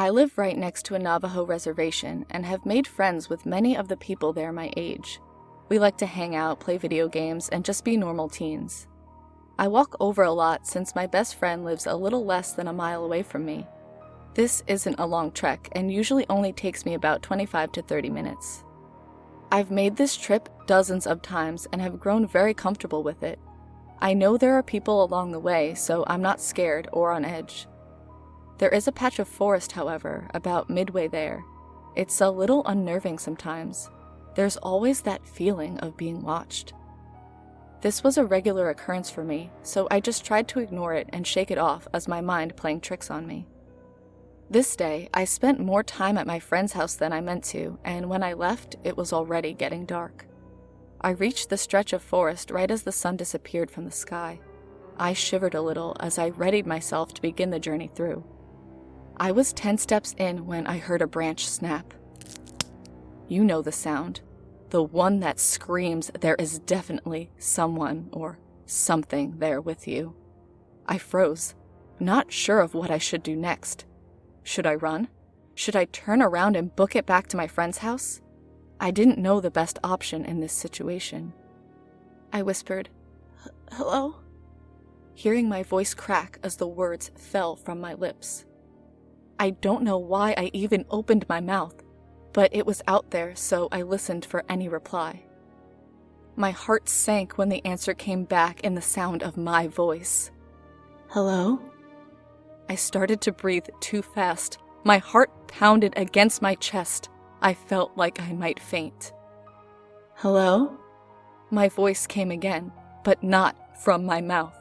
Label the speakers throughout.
Speaker 1: I live right next to a Navajo reservation and have made friends with many of the people there my age. We like to hang out, play video games, and just be normal teens. I walk over a lot since my best friend lives a little less than a mile away from me. This isn't a long trek and usually only takes me about 25 to 30 minutes. I've made this trip dozens of times and have grown very comfortable with it. I know there are people along the way, so I'm not scared or on edge. There is a patch of forest, however, about midway there. It's a little unnerving sometimes. There's always that feeling of being watched. This was a regular occurrence for me, so I just tried to ignore it and shake it off as my mind playing tricks on me. This day, I spent more time at my friend's house than I meant to, and when I left, it was already getting dark. I reached the stretch of forest right as the sun disappeared from the sky. I shivered a little as I readied myself to begin the journey through. I was 10 steps in when I heard a branch snap. You know the sound. The one that screams there is definitely someone or something there with you. I froze, not sure of what I should do next. Should I run? Should I turn around and book it back to my friend's house? I didn't know the best option in this situation. I whispered, "Hello?" hearing my voice crack as the words fell from my lips. I don't know why I even opened my mouth, but it was out there, so I listened for any reply. My heart sank when the answer came back in the sound of my voice. "Hello?" I started to breathe too fast. My heart pounded against my chest. I felt like I might faint. "Hello?" My voice came again, but not from my mouth.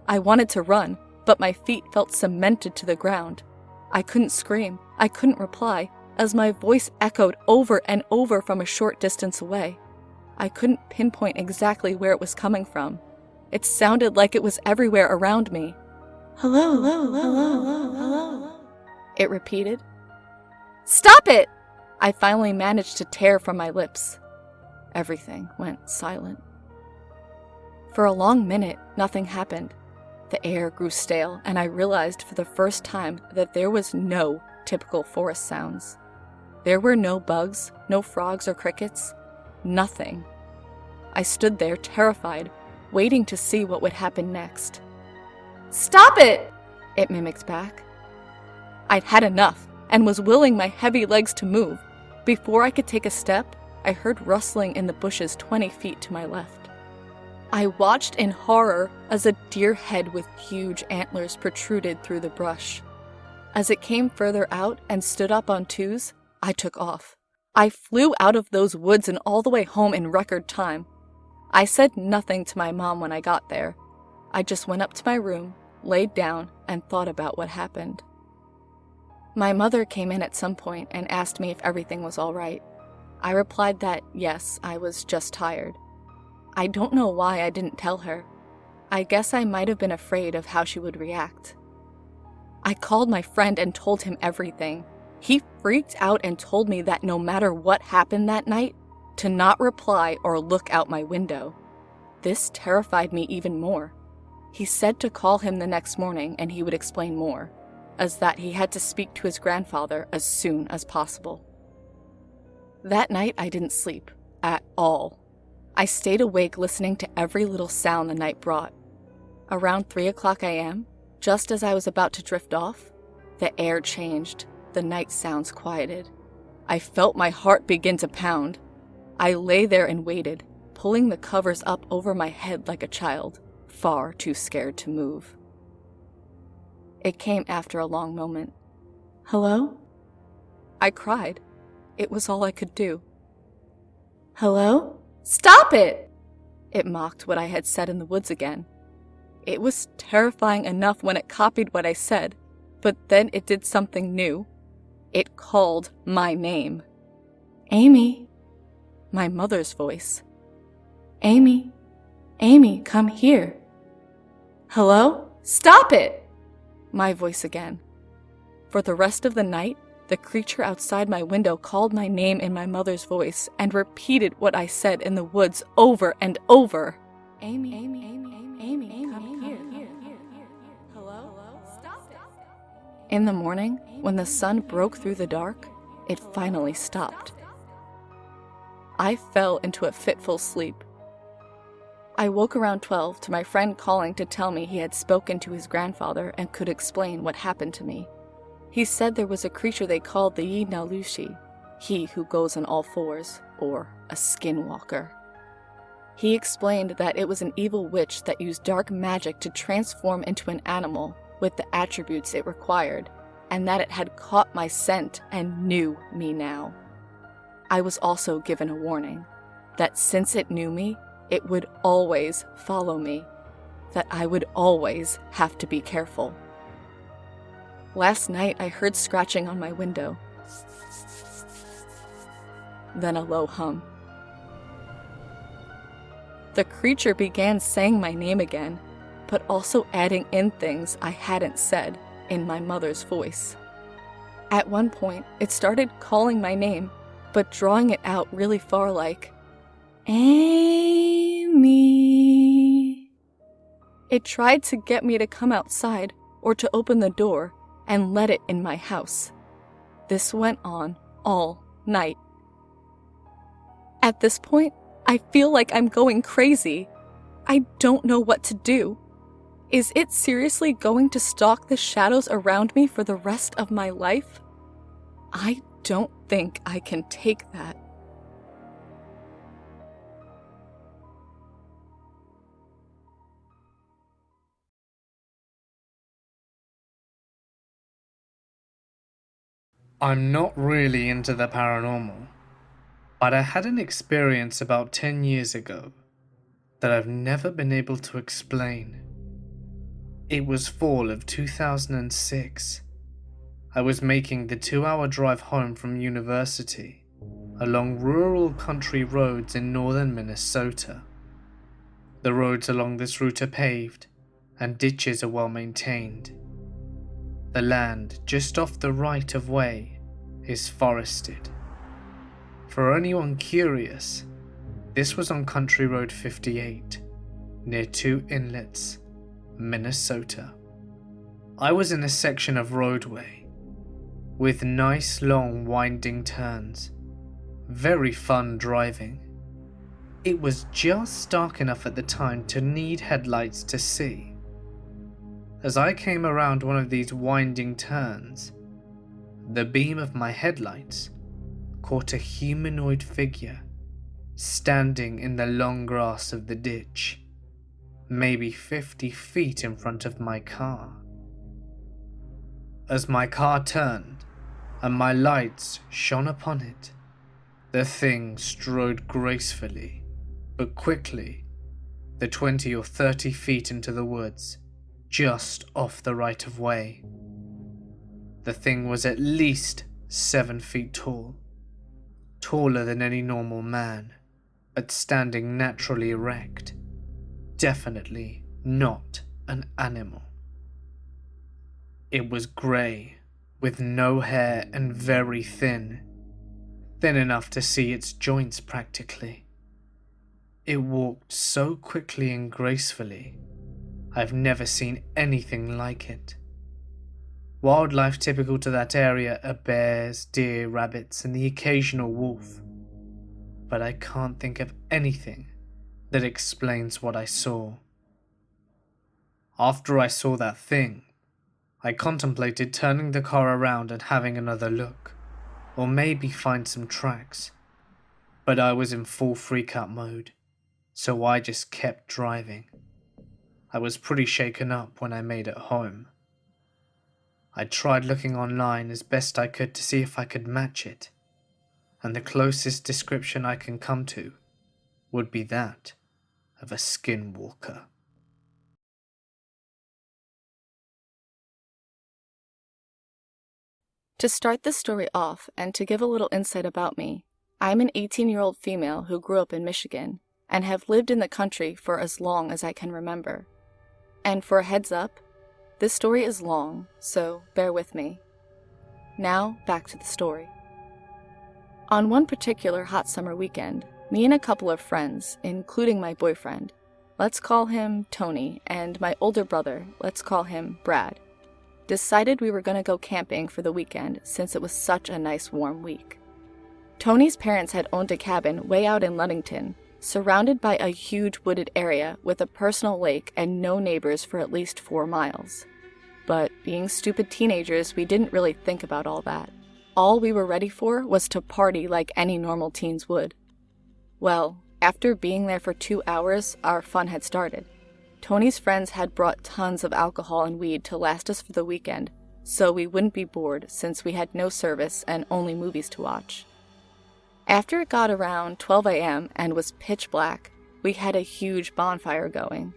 Speaker 1: I wanted to run, but my feet felt cemented to the ground. I couldn't scream. I couldn't reply, as my voice echoed over and over from a short distance away. I couldn't pinpoint exactly where it was coming from. It sounded like it was everywhere around me. "Hello, hello, hello, hello, hello," it repeated. "Stop it!" I finally managed to tear from my lips. Everything went silent. For a long minute, nothing happened. The air grew stale, and I realized for the first time that there was no typical forest sounds. There were no bugs, no frogs or crickets, nothing. I stood there terrified, waiting to see what would happen next. "Stop it!" it mimicked back. I'd had enough and was willing my heavy legs to move. Before I could take a step, I heard rustling in the bushes 20 feet to my left. I watched in horror as a deer head with huge antlers protruded through the brush. As it came further out and stood up on twos, I took off. I flew out of those woods and all the way home in record time. I said nothing to my mom when I got there. I just went up to my room, laid down, and thought about what happened. My mother came in at some point and asked me if everything was all right. I replied that yes, I was just tired. I don't know why I didn't tell her. I guess I might have been afraid of how she would react. I called my friend and told him everything. He freaked out and told me that no matter what happened that night, to not reply or look out my window. This terrified me even more. He said to call him the next morning and he would explain more, as that he had to speak to his grandfather as soon as possible. That night I didn't sleep at all. I stayed awake listening to every little sound the night brought. Around 3 o'clock a.m., just as I was about to drift off, the air changed, the night sounds quieted. I felt my heart begin to pound. I lay there and waited, pulling the covers up over my head like a child, far too scared to move. It came after a long moment. "Hello?" I cried. It was all I could do. "Hello?" "Stop it!" It mocked what I had said in the woods again. It was terrifying enough when it copied what I said, but then it did something new. It called my name. "Amy." My mother's voice. "Amy, Amy, come here." "Hello?" "Stop it!" My voice again. For the rest of the night, the creature outside my window called my name in my mother's voice and repeated what I said in the woods over and over. "Amy, Amy, Amy, Amy, Amy, come here. Hello? Stop it." In the morning, when the sun broke through the dark, it finally stopped. I fell into a fitful sleep. I woke around 12 to my friend calling to tell me he had spoken to his grandfather and could explain what happened to me. He said there was a creature they called the Yi-na-lushi, he who goes on all fours, or a skinwalker. He explained that it was an evil witch that used dark magic to transform into an animal with the attributes it required, and that it had caught my scent and knew me now. I was also given a warning, that since it knew me, it would always follow me, that I would always have to be careful. Last night I heard scratching on my window, then a low hum. The creature began saying my name again, but also adding in things I hadn't said in my mother's voice. At one point, it started calling my name, but drawing it out really far like, Amy. It tried to get me to come outside or to open the door and let it in my house. This went on all night. At this point, I feel like I'm going crazy. I don't know what to do. Is it seriously going to stalk the shadows around me for the rest of my life? I don't think I can take that.
Speaker 2: I'm not really into the paranormal, but I had an experience about 10 years ago that I've never been able to explain. It was fall of 2006. I was making the 2-hour drive home from university along rural country roads in northern Minnesota. The roads along this route are paved and ditches are well maintained. The land just off the right of way is forested. For anyone curious, this was on Country Road 58, near Two Inlets, Minnesota. I was in a section of roadway with nice long winding turns. Very fun driving. It was just dark enough at the time to need headlights to see. As I came around one of these winding turns, the beam of my headlights caught a humanoid figure standing in the long grass of the ditch, maybe 50 feet in front of my car. As my car turned and my lights shone upon it, the thing strode gracefully, but quickly, the 20 or 30 feet into the woods, just off the right of way. The thing was at least 7 feet tall, taller than any normal man, but standing naturally erect. Definitely not an animal. It was grey, with no hair and very thin enough to see its joints practically. It walked so quickly and gracefully, I've never seen anything like it. Wildlife typical to that area are bears, deer, rabbits, and the occasional wolf, but I can't think of anything that explains what I saw. After I saw that thing, I contemplated turning the car around and having another look, or maybe find some tracks, but I was in full freak-out mode, so I just kept driving. I was pretty shaken up when I made it home. I tried looking online as best I could to see if I could match it, and the closest description I can come to would be that of a skinwalker.
Speaker 1: To start this story off and to give a little insight about me, I'm an 18-year-old female who grew up in Michigan and have lived in the country for as long as I can remember. And for a heads up, this story is long, so bear with me. Now, back to the story. On one particular hot summer weekend, me and a couple of friends, including my boyfriend, let's call him Tony, and my older brother, let's call him Brad, decided we were going to go camping for the weekend since it was such a nice warm week. Tony's parents had owned a cabin way out in Ludington, surrounded by a huge wooded area with a personal lake and no neighbors for at least 4 miles. But being stupid teenagers, we didn't really think about all that. All we were ready for was to party like any normal teens would. Well, after being there for 2 hours, our fun had started. Tony's friends had brought tons of alcohol and weed to last us for the weekend, so we wouldn't be bored since we had no service and only movies to watch. After it got around 12 a.m. and was pitch black, we had a huge bonfire going.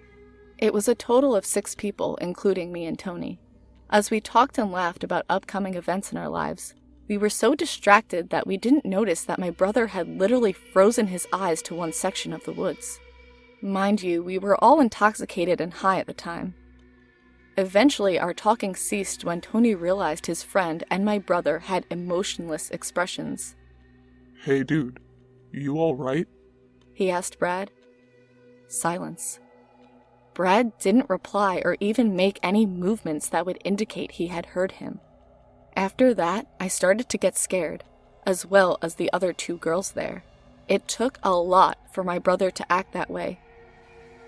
Speaker 1: It was a total of 6 people, including me and Tony. As we talked and laughed about upcoming events in our lives, we were so distracted that we didn't notice that my brother had literally frozen his eyes to one section of the woods. Mind you, we were all intoxicated and high at the time. Eventually, our talking ceased when Tony realized his friend and my brother had emotionless expressions.
Speaker 3: "Hey dude, you alright?"
Speaker 1: he asked Brad. Silence. Brad didn't reply or even make any movements that would indicate he had heard him. After that, I started to get scared, as well as the other 2 girls there. It took a lot for my brother to act that way.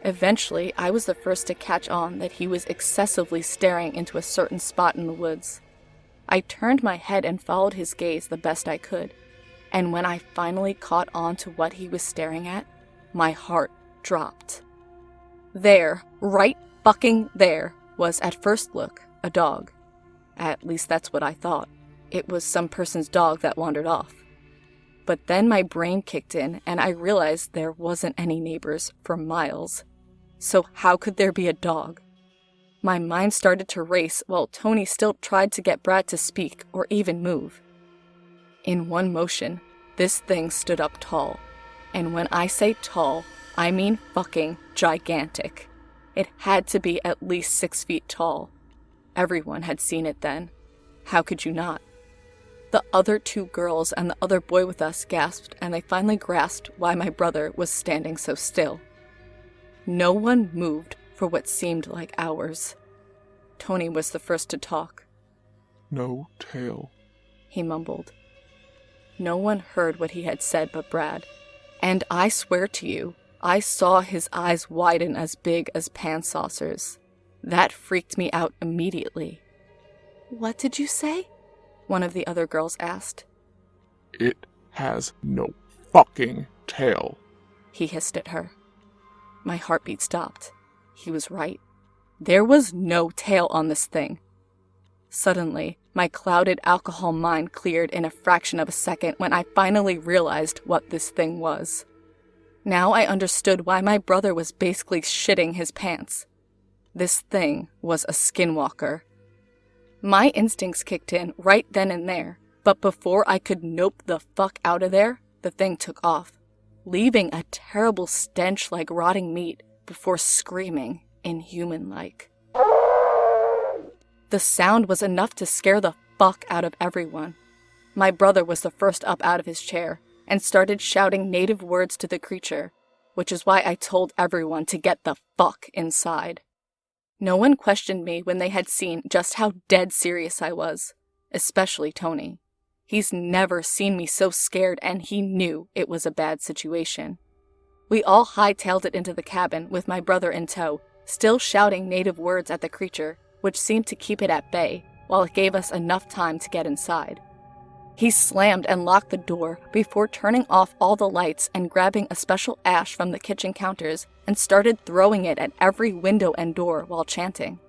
Speaker 1: Eventually, I was the first to catch on that he was excessively staring into a certain spot in the woods. I turned my head and followed his gaze the best I could, and when I finally caught on to what he was staring at, my heart dropped. There, right fucking there, was at first look a dog. At least that's what I thought. It was some person's dog that wandered off. But then my brain kicked in and I realized there wasn't any neighbors for miles. So how could there be a dog? My mind started to race while Tony still tried to get Brad to speak or even move. In one motion, this thing stood up tall. And when I say tall, I mean fucking gigantic. It had to be at least 6 feet tall. Everyone had seen it then. How could you not? The other 2 girls and the other boy with us gasped, and they finally grasped why my brother was standing so still. No one moved for what seemed like hours. Tony was the first to talk.
Speaker 3: "No tail,"
Speaker 1: he mumbled. No one heard what he had said but Brad, and I swear to you, I saw his eyes widen as big as pan saucers. That freaked me out immediately. "What did you say?" one of the other girls asked.
Speaker 3: "It has no fucking tail,"
Speaker 1: he hissed at her. My heartbeat stopped. He was right. There was no tail on this thing. Suddenly, my clouded alcohol mind cleared in a fraction of a second when I finally realized what this thing was. Now I understood why my brother was basically shitting his pants. This thing was a skinwalker. My instincts kicked in right then and there, but before I could nope the fuck out of there, the thing took off, leaving a terrible stench like rotting meat before screaming inhuman-like. The sound was enough to scare the fuck out of everyone. My brother was the first up out of his chair and started shouting native words to the creature, which is why I told everyone to get the fuck inside. No one questioned me when they had seen just how dead serious I was, especially Tony. He's never seen me so scared and he knew it was a bad situation. We all hightailed it into the cabin with my brother in tow, still shouting native words at the creature, which seemed to keep it at bay, while it gave us enough time to get inside. He slammed and locked the door before turning off all the lights and grabbing a special ash from the kitchen counters and started throwing it at every window and door while chanting.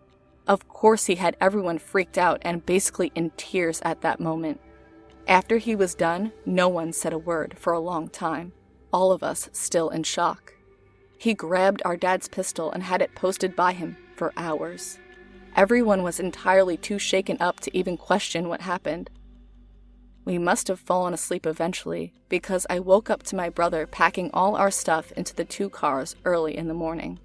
Speaker 1: Of course he had everyone freaked out and basically in tears at that moment. After he was done, no one said a word for a long time, all of us still in shock. He grabbed our dad's pistol and had it posted by him for hours. Everyone was entirely too shaken up to even question what happened. We must have fallen asleep eventually, because I woke up to my brother packing all our stuff into the 2 cars early in the morning.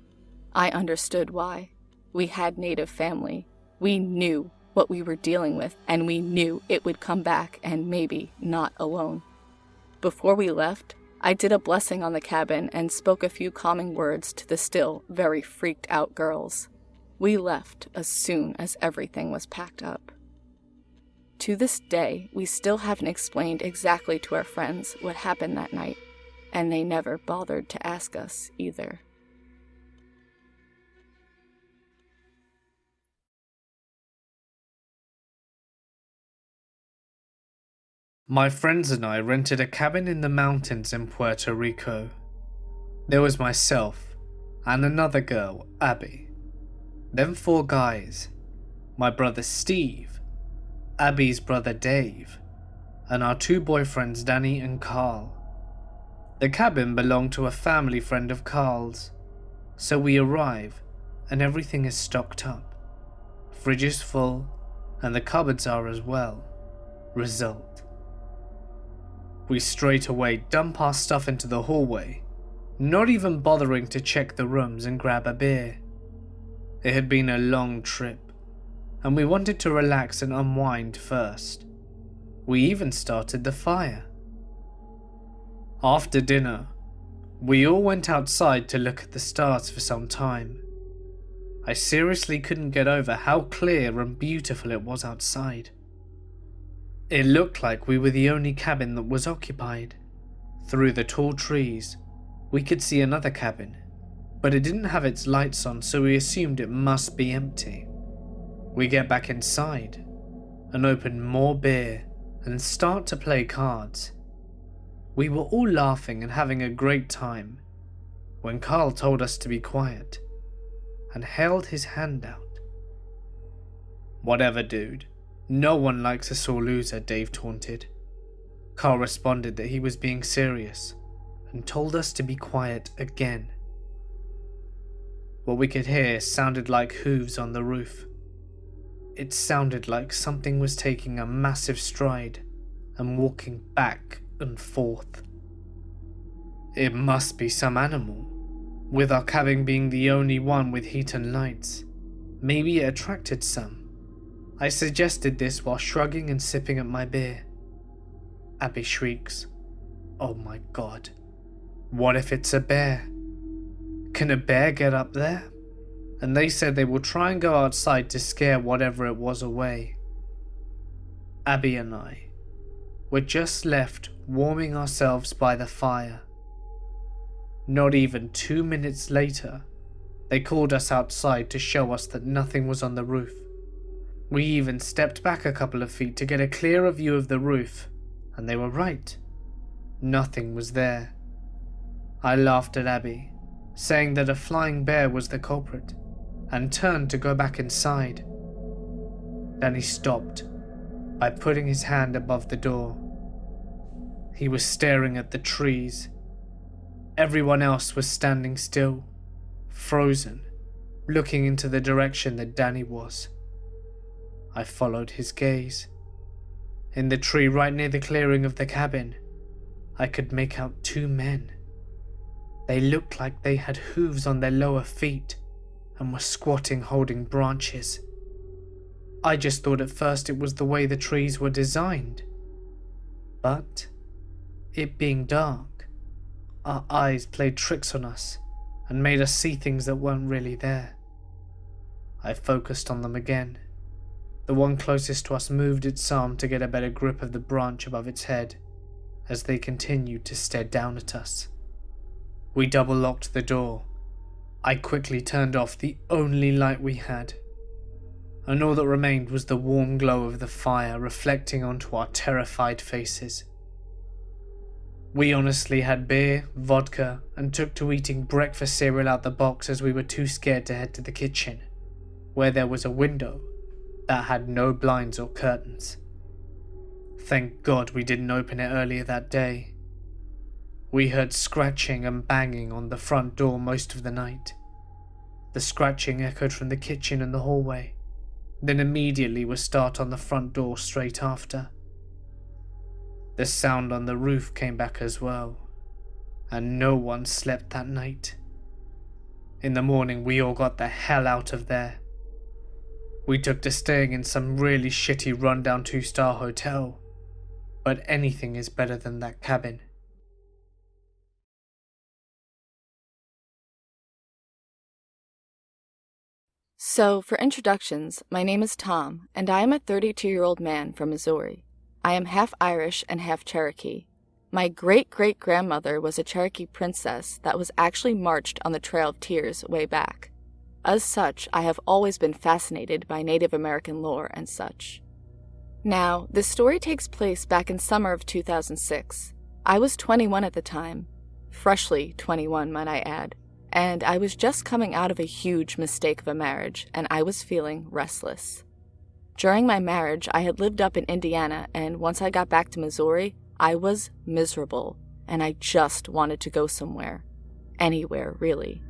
Speaker 1: I understood why. We had native family. We knew what we were dealing with, and we knew it would come back and maybe not alone. Before we left, I did a blessing on the cabin and spoke a few calming words to the still very freaked out girls. We left as soon as everything was packed up. To this day, we still haven't explained exactly to our friends what happened that night, and they never bothered to ask us either.
Speaker 2: My friends and I rented a cabin in the mountains in Puerto Rico. There was myself and another girl, Abby. Then 4 guys, my brother Steve, Abby's brother Dave, and our 2 boyfriends Danny and Carl. The cabin belonged to a family friend of Carl's, so we arrive and everything is stocked up. Fridge is full and the cupboards are as well. Result: we straight away dump our stuff into the hallway, not even bothering to check the rooms and grab a beer. It had been a long trip, and we wanted to relax and unwind first. We even started the fire. After dinner, we all went outside to look at the stars for some time. I seriously couldn't get over how clear and beautiful it was outside. It looked like we were the only cabin that was occupied. Through the tall trees, we could see another cabin, but it didn't have its lights on, so we assumed it must be empty. We get back inside and open more beer and start to play cards. We were all laughing and having a great time when Carl told us to be quiet and held his hand out. "Whatever, dude. No one likes a sore loser," Dave taunted. Carl responded that he was being serious and told us to be quiet again. What we could hear sounded like hooves on the roof. It sounded like something was taking a massive stride and walking back and forth. It must be some animal, with our cabin being the only one with heat and lights. Maybe it attracted some. I suggested this while shrugging and sipping at my beer. Abby shrieks, "Oh my god, what if it's a bear? Can a bear get up there?" And they said they will try and go outside to scare whatever it was away. Abby and I were just left warming ourselves by the fire. Not even 2 minutes later, they called us outside to show us that nothing was on the roof. We even stepped back a couple of feet to get a clearer view of the roof, and they were right. Nothing was there. I laughed at Abby, saying that a flying bear was the culprit, and turned to go back inside. Then he stopped by putting his hand above the door. He was staring at the trees. Everyone else was standing still, frozen, looking into the direction that Danny was. I followed his gaze. In the tree right near the clearing of the cabin, I could make out 2 men. They looked like they had hooves on their lower feet and were squatting holding branches. I just thought at first it was the way the trees were designed. But, it being dark, our eyes played tricks on us and made us see things that weren't really there. I focused on them again. The one closest to us moved its arm to get a better grip of the branch above its head as they continued to stare down at us. We double-locked the door. I quickly turned off the only light we had, and all that remained was the warm glow of the fire reflecting onto our terrified faces. We honestly had beer, vodka, and took to eating breakfast cereal out the box as we were too scared to head to the kitchen, where there was a window that had no blinds or curtains. Thank God we didn't open it earlier that day. We heard scratching and banging on the front door most of the night. The scratching echoed from the kitchen and the hallway, then immediately was start on the front door straight after. The sound on the roof came back as well, and no one slept that night. In the morning we all got the hell out of there. We took to staying in some really shitty rundown 2-star hotel, but anything is better than that cabin.
Speaker 1: So, for introductions, my name is Tom, and I am a 32-year-old man from Missouri. I am half Irish and half Cherokee. My great-great-grandmother was a Cherokee princess that was actually marched on the Trail of Tears way back. As such, I have always been fascinated by Native American lore and such. Now, this story takes place back in summer of 2006. I was 21 at the time. Freshly 21, might I add. And I was just coming out of a huge mistake of a marriage, and I was feeling restless. During my marriage, I had lived up in Indiana, and once I got back to Missouri, I was miserable, and I just wanted to go somewhere. Anywhere, really.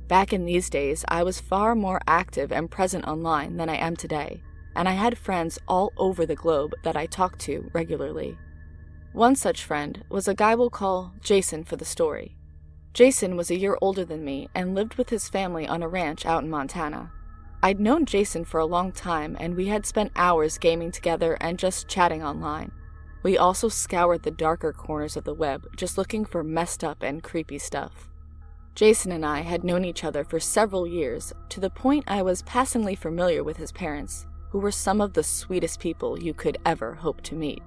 Speaker 1: Back in these days, I was far more active and present online than I am today, and I had friends all over the globe that I talked to regularly. One such friend was a guy we'll call Jason for the story. Jason was a year older than me and lived with his family on a ranch out in Montana. I'd known Jason for a long time, and we had spent hours gaming together and just chatting online. We also scoured the darker corners of the web, just looking for messed up and creepy stuff. Jason and I had known each other for several years, to the point I was passingly familiar with his parents, who were some of the sweetest people you could ever hope to meet.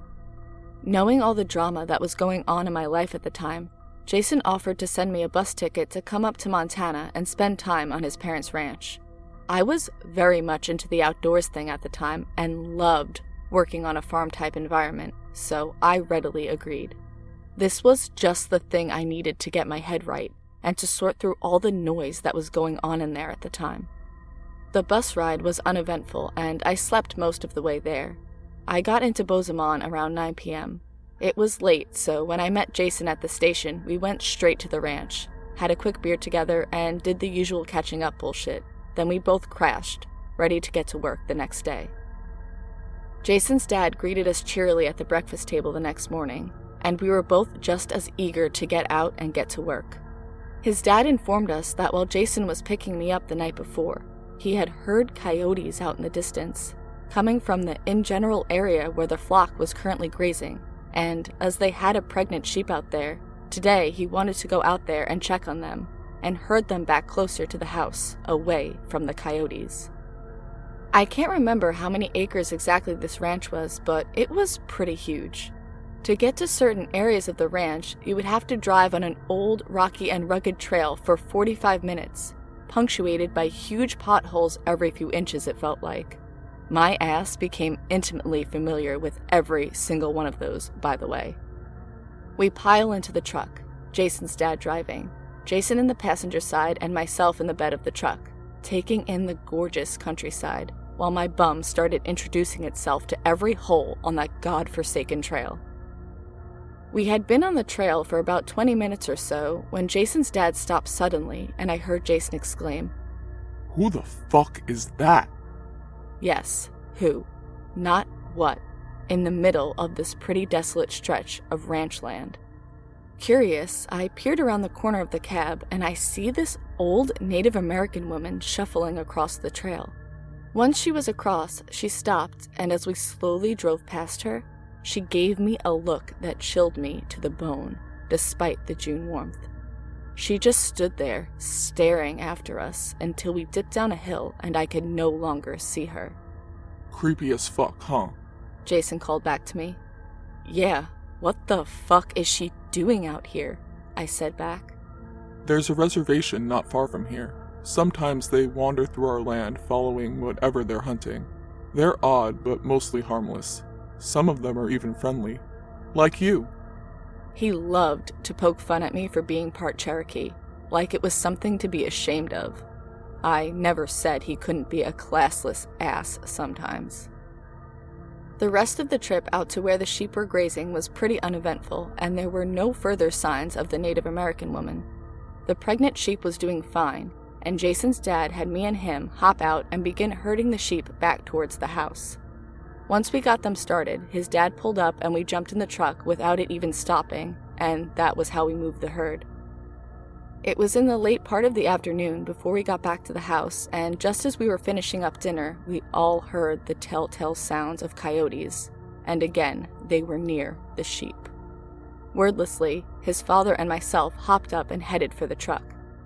Speaker 1: Knowing all the drama that was going on in my life at the time, Jason offered to send me a bus ticket to come up to Montana and spend time on his parents' ranch. I was very much into the outdoors thing at the time and loved working on a farm-type environment, so I readily agreed. This was just the thing I needed to get my head right and to sort through all the noise that was going on in there at the time. The bus ride was uneventful, and I slept most of the way there. I got into Bozeman around 9 p.m. It was late, so when I met Jason at the station, we went straight to the ranch, had a quick beer together, and did the usual catching up bullshit. Then we both crashed, ready to get to work the next day. Jason's dad greeted us cheerily at the breakfast table the next morning, and we were both just as eager to get out and get to work. His dad informed us that while Jason was picking me up the night before, he had heard coyotes out in the distance, coming from the in-general area where the flock was currently grazing. And as they had a pregnant sheep out there, today he wanted to go out there and check on them, and herd them back closer to the house, away from the coyotes. I can't remember how many acres exactly this ranch was, but it was pretty huge. To get to certain areas of the ranch, you would have to drive on an old, rocky, and rugged trail for 45 minutes, punctuated by huge potholes every few inches, it felt like. My ass became intimately familiar with every single one of those, by the way. We pile into the truck, Jason's dad driving, Jason in the passenger side and myself in the bed of the truck, taking in the gorgeous countryside, while my bum started introducing itself to every hole on that godforsaken trail. We had been on the trail for about 20 minutes or so when Jason's dad stopped suddenly, and I heard Jason exclaim,
Speaker 3: "Who the fuck is that?"
Speaker 1: Yes, who, not what, in the middle of this pretty desolate stretch of ranch land. Curious, I peered around the corner of the cab and I see this old Native American woman shuffling across the trail. Once she was across, she stopped, and as we slowly drove past her, she gave me a look that chilled me to the bone, despite the June warmth. She just stood there, staring after us, until we dipped down a hill and I could no longer see her.
Speaker 3: "Creepy as fuck, huh?"
Speaker 1: Jason called back to me. "Yeah, what the fuck is she doing out here?" I said back.
Speaker 3: "There's a reservation not far from here. Sometimes they wander through our land following whatever they're hunting. They're odd, but mostly harmless. Some of them are even friendly. Like you."
Speaker 1: He loved to poke fun at me for being part Cherokee, like it was something to be ashamed of. I never said he couldn't be a classless ass sometimes. The rest of the trip out to where the sheep were grazing was pretty uneventful, and there were no further signs of the Native American woman. The pregnant sheep was doing fine, and Jason's dad had me and him hop out and begin herding the sheep back towards the house. Once we got them started, his dad pulled up and we jumped in the truck without it even stopping, and that was how we moved the herd. It was in the late part of the afternoon before we got back to the house, and just as we were finishing up dinner, we all heard the telltale sounds of coyotes, and again, they were near the sheep. Wordlessly, his father and myself hopped up and headed for the truck.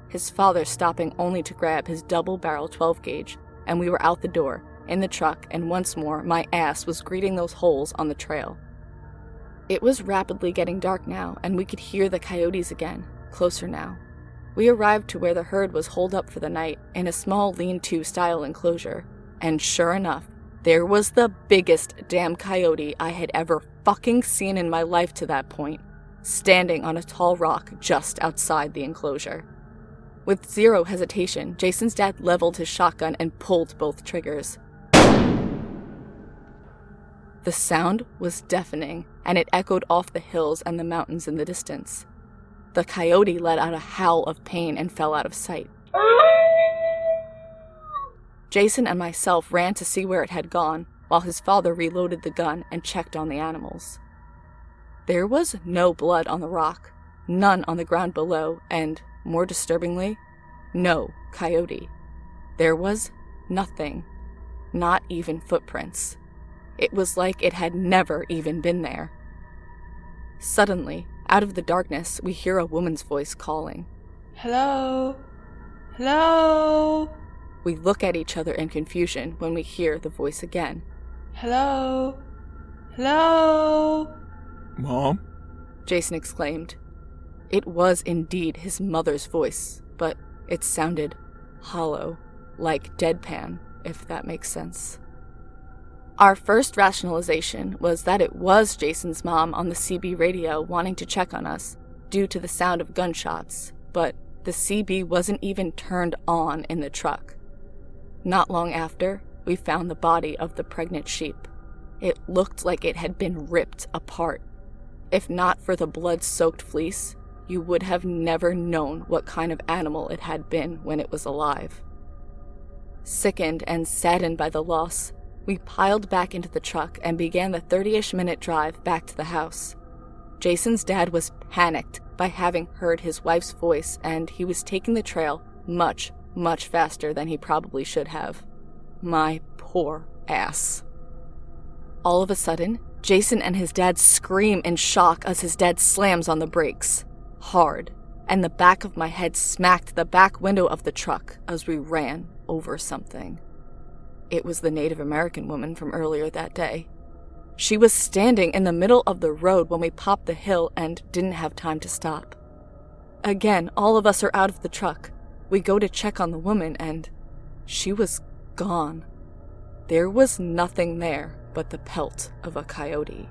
Speaker 1: his father stopping only to grab his double-barrel 12-gauge, and we were out the door, in the truck, and once more my ass was greeting those holes on the trail. It was rapidly getting dark now, and we could hear the coyotes again, closer now. We arrived to where the herd was holed up for the night, in a small lean-to style enclosure, and sure enough, there was the biggest damn coyote I had ever fucking seen in my life to that point, standing on a tall rock just outside the enclosure. With zero hesitation, Jason's dad leveled his shotgun and pulled both triggers. The sound was deafening, and it echoed off the hills and the mountains in the distance. The coyote let out a howl of pain and fell out of sight. Jason and myself ran to see where it had gone, while his father reloaded the gun and checked on the animals. There was no blood on the rock, none on the ground below, and, more disturbingly, no coyote. There was nothing, not even footprints. It was like it had never even been there. Suddenly, out of the darkness, we hear a woman's voice calling. "Hello? Hello?" We look at each other in confusion when we hear the voice again. "Hello? Hello?"
Speaker 3: "Mom?"
Speaker 1: Jason exclaimed. It was indeed his mother's voice, but it sounded hollow, like deadpan, if that makes sense. Our first rationalization was that it was Jason's mom on the CB radio wanting to check on us, due to the sound of gunshots, but the CB wasn't even turned on in the truck. Not long after, we found the body of the pregnant sheep. It looked like it had been ripped apart. If not for the blood-soaked fleece, you would have never known what kind of animal it had been when it was alive. Sickened and saddened by the loss, we piled back into the truck and began the 30-ish minute drive back to the house. Jason's dad was panicked by having heard his wife's voice, and he was taking the trail much, much faster than he probably should have. My poor ass. All of a sudden, Jason and his dad scream in shock as his dad slams on the brakes, hard, and the back of my head smacked the back window of the truck as we ran over something. It was the Native American woman from earlier that day. She was standing in the middle of the road when we popped the hill and didn't have time to stop. Again, all of us are out of the truck. We go to check on the woman, and she was gone. There was nothing there but the pelt of a coyote.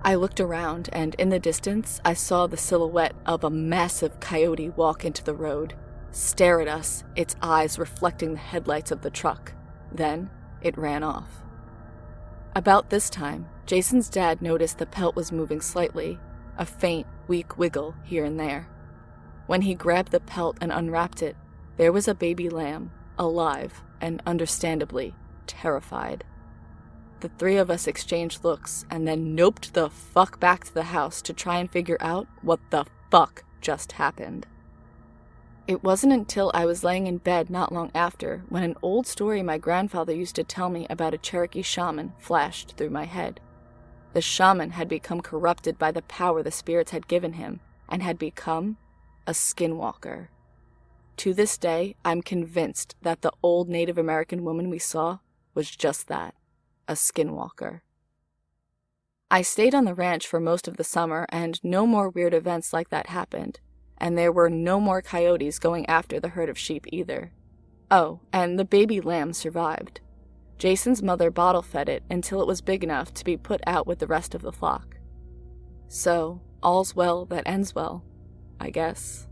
Speaker 1: I looked around, and in the distance, I saw the silhouette of a massive coyote walk into the road, stare at us, its eyes reflecting the headlights of the truck. Then, it ran off. About this time, Jason's dad noticed the pelt was moving slightly, a faint, weak wiggle here and there. When he grabbed the pelt and unwrapped it, there was a baby lamb, alive and understandably terrified. The three of us exchanged looks and then noped the fuck back to the house to try and figure out what the fuck just happened. It wasn't until I was laying in bed not long after when an old story my grandfather used to tell me about a Cherokee shaman flashed through my head. The shaman had become corrupted by the power the spirits had given him and had become a skinwalker. To this day, I'm convinced that the old Native American woman we saw was just that, a skinwalker. I stayed on the ranch for most of the summer, and no more weird events like that happened, and there were no more coyotes going after the herd of sheep either. Oh, and the baby lamb survived. Jason's mother bottle-fed it until it was big enough to be put out with the rest of the flock. So, all's well that ends well, I guess.